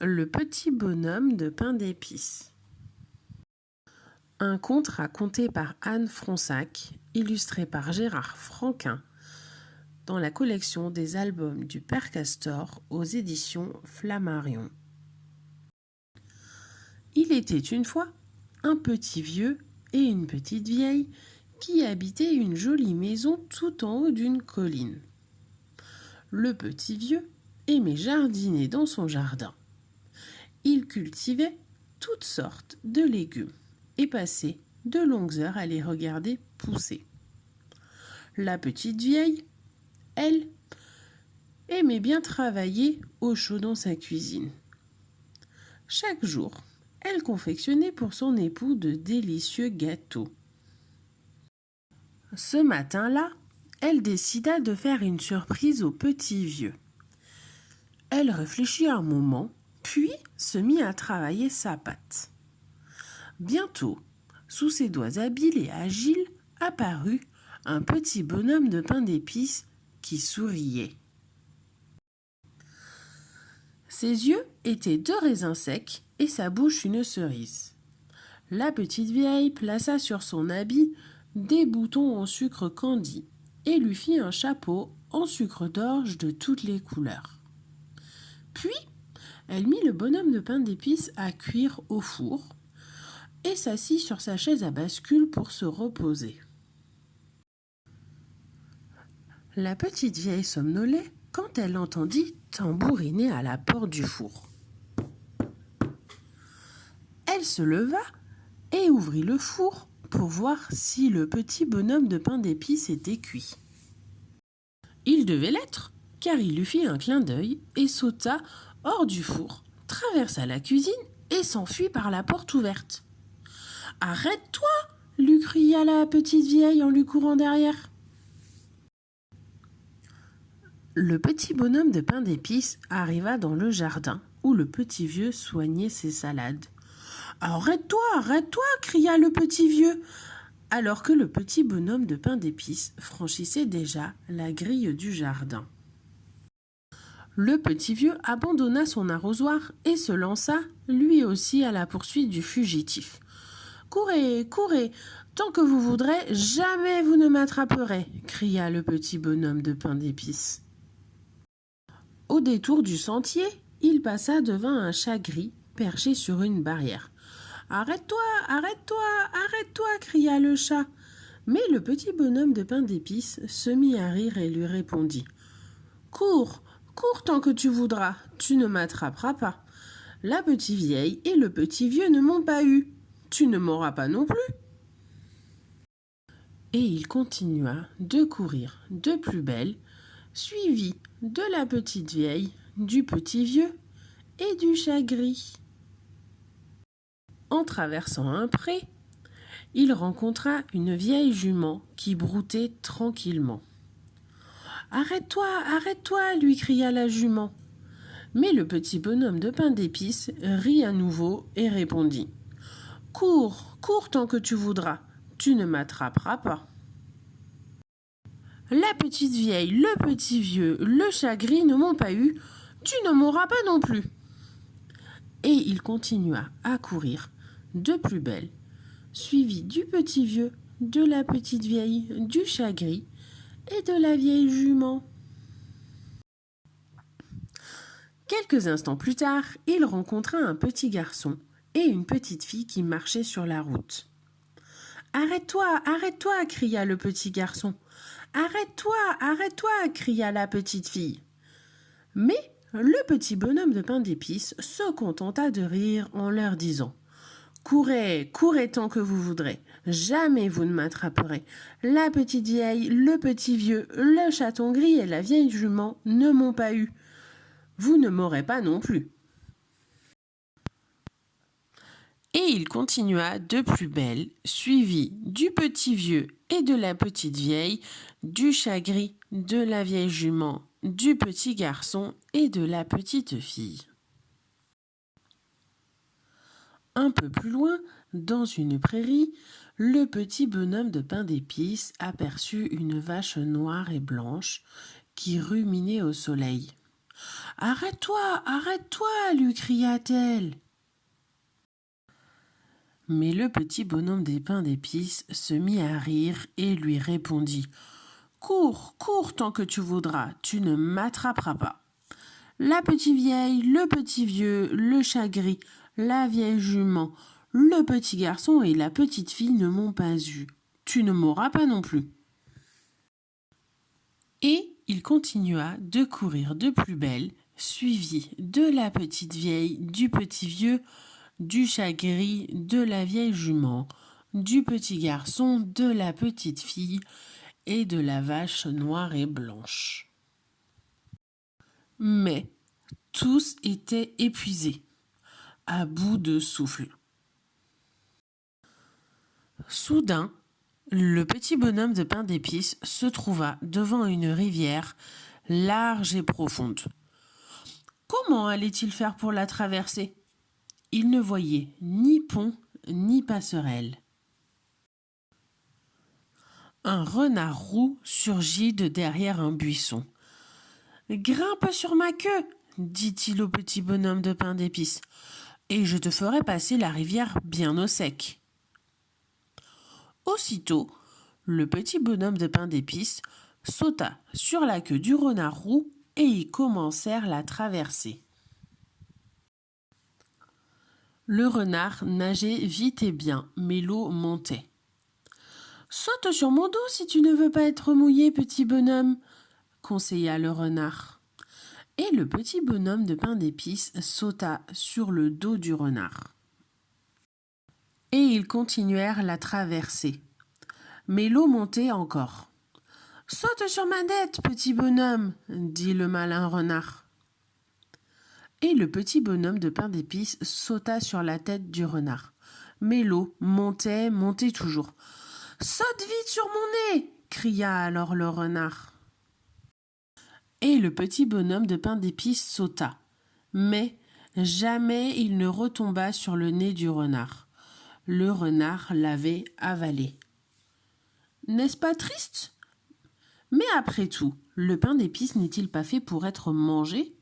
Le petit bonhomme de pain d'épices. Un conte raconté par Anne Fronsac, illustré par Gérard Franquin, dans la collection des albums du Père Castor aux éditions Flammarion. Il était une fois un petit vieux et une petite vieille qui habitaient une jolie maison tout en haut d'une colline. Le petit vieux aimait jardiner dans son jardin. Il cultivait toutes sortes de légumes et passait de longues heures à les regarder pousser. La petite vieille, elle, aimait bien travailler au chaud dans sa cuisine. Chaque jour, elle confectionnait pour son époux de délicieux gâteaux. Ce matin-là, elle décida de faire une surprise au petit vieux. Elle réfléchit un moment, puis se mit à travailler sa pâte. Bientôt, sous ses doigts habiles et agiles, apparut un petit bonhomme de pain d'épices qui souriait. Ses yeux étaient 2 raisins secs et sa bouche une cerise. La petite vieille plaça sur son habit des boutons en sucre candi et lui fit un chapeau en sucre d'orge de toutes les couleurs. Puis, elle mit le bonhomme de pain d'épices à cuire au four et s'assit sur sa chaise à bascule pour se reposer. La petite vieille somnolait quand elle entendit tambouriner à la porte du four. Elle se leva et ouvrit le four pour voir si le petit bonhomme de pain d'épices était cuit. Il devait l'être, car il lui fit un clin d'œil et sauta hors du four, traversa la cuisine et s'enfuit par la porte ouverte. « Arrête-toi !» lui cria la petite vieille en lui courant derrière. Le petit bonhomme de pain d'épices arriva dans le jardin où le petit vieux soignait ses salades. « Arrête-toi, arrête-toi !» cria le petit vieux, alors que le petit bonhomme de pain d'épices franchissait déjà la grille du jardin. Le petit vieux abandonna son arrosoir et se lança, lui aussi, à la poursuite du fugitif. « Courez, courez, tant que vous voudrez, jamais vous ne m'attraperez !» cria le petit bonhomme de pain d'épices. Au détour du sentier, il passa devant un chat gris perché sur une barrière. « Arrête-toi, arrête-toi, arrête-toi !» cria le chat. Mais le petit bonhomme de pain d'épices se mit à rire et lui répondit. « Cours, cours tant que tu voudras, tu ne m'attraperas pas. La petite vieille et le petit vieux ne m'ont pas eu, tu ne m'auras pas non plus. » Et il continua de courir de plus belle, suivi de la petite vieille, du petit vieux et du chat gris. En traversant un pré, il rencontra une vieille jument qui broutait tranquillement. « Arrête-toi, arrête-toi !» lui cria la jument. Mais le petit bonhomme de pain d'épices rit à nouveau et répondit. « Cours, cours tant que tu voudras, tu ne m'attraperas pas. » La petite vieille, le petit vieux, le chat gris ne m'ont pas eu, tu ne m'auras pas non plus. Et il continua à courir de plus belle, suivi du petit vieux, de la petite vieille, du chat gris et de la vieille jument. Quelques instants plus tard, il rencontra un petit garçon et une petite fille qui marchaient sur la route. « Arrête-toi, arrête-toi !» cria le petit garçon. « Arrête-toi, arrête-toi !» cria la petite fille. Mais le petit bonhomme de pain d'épices se contenta de rire en leur disant « Courez, courez tant que vous voudrez, jamais vous ne m'attraperez. La petite vieille, le petit vieux, le chaton gris et la vieille jument ne m'ont pas eu. Vous ne m'aurez pas non plus. » Et il continua de plus belle, suivi du petit vieux et de la petite vieille, du chat gris, de la vieille jument, du petit garçon et de la petite fille. Un peu plus loin, dans une prairie, le petit bonhomme de pain d'épices aperçut une vache noire et blanche qui ruminait au soleil. Arrête-toi, arrête-toi, lui cria-t-elle. Mais le petit bonhomme des pains d'épices se mit à rire et lui répondit: Cours, cours tant que tu voudras, tu ne m'attraperas pas. La petite vieille, le petit vieux, le chat gris, la vieille jument, le petit garçon et la petite fille ne m'ont pas eu. Tu ne m'auras pas non plus. Et il continua de courir de plus belle, suivi de la petite vieille, du petit vieux, du chat gris, de la vieille jument, du petit garçon, de la petite fille et de la vache noire et blanche. Mais tous étaient épuisés, à bout de souffle. Soudain, le petit bonhomme de pain d'épices se trouva devant une rivière large et profonde. Comment allait-il faire pour la traverser? Il ne voyait ni pont ni passerelle. Un renard roux surgit de derrière un buisson. Grimpe sur ma queue, dit-il au petit bonhomme de pain d'épices, et je te ferai passer la rivière bien au sec. Aussitôt, le petit bonhomme de pain d'épices sauta sur la queue du renard roux et ils commencèrent la traversée. Le renard nageait vite et bien, mais l'eau montait. Saute sur mon dos si tu ne veux pas être mouillé, petit bonhomme, conseilla le renard. Et le petit bonhomme de pain d'épices sauta sur le dos du renard. Et ils continuèrent la traversée. Mais l'eau montait encore. Saute sur ma tête, petit bonhomme, dit le malin renard. Et le petit bonhomme de pain d'épices sauta sur la tête du renard. Mais l'eau montait, montait toujours. Saute vite sur mon nez, cria alors le renard. Et le petit bonhomme de pain d'épices sauta. Mais jamais il ne retomba sur le nez du renard. Le renard l'avait avalé. N'est-ce pas triste? Mais après tout, le pain d'épices n'est-il pas fait pour être mangé?